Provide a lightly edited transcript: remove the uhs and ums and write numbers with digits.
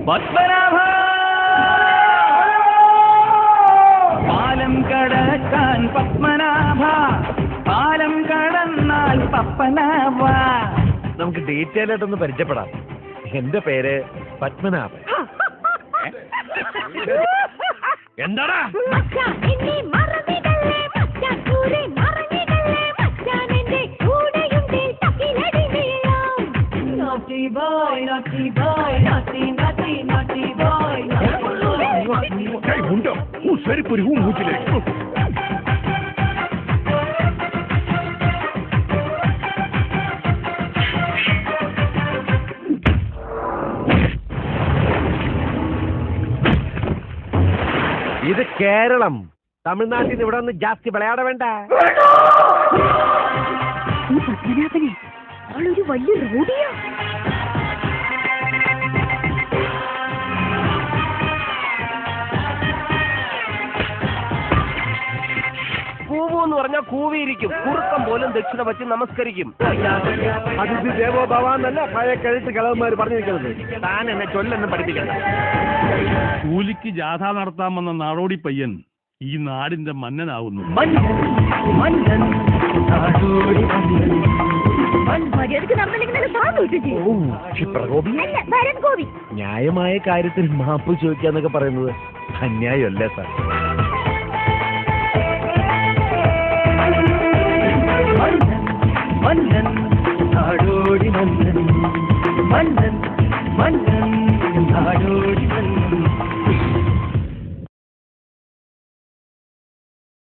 പത്മനാഭ പാലം കടക്കാൻ പത്മനാഭ, പാലം കടന്നാൽ പപ്പനാഭ. നമുക്ക് ഡീറ്റെയിൽ ആയിട്ടൊന്ന് പരിചയപ്പെടാം. എന്റെ പേര് പത്മനാഭൻ. എന്താടാ ഇത് കേരളം. തമിഴ്നാട്ടിൽ നിന്ന് ഇവിടെ ഒന്ന് ജാസ്തി വിളയാട വേണ്ട. ഈ പത്മനാഭനെ അവളൊരു വലിയ റോഡിയാ. കൂവെന്ന് പറഞ്ഞാൽ കൂവിയിരിക്കും. കുറുക്കം പോലും ദക്ഷിണ വച്ച് നമസ്കരിക്കും. അതിഥി ദേവോ ഭവ എന്നല്ല പഴയ കഴുത്ത് കളവന്മാർ പറഞ്ഞിരിക്കുന്നത്. താൻ എന്നെ ചൊല്ലെന്ന് പഠിപ്പിക്കണ്ട. കൂലിക്ക് ജാഥ നടത്താമെന്ന നാടോടി പയ്യൻ ഈ നാടിന്റെ മന്നനാവുന്നു. ന്യായമായ കാര്യത്തിൽ മാപ്പ് ചോദിക്കാന്നൊക്കെ പറയുന്നത് അന്യായമല്ലേ സാർ?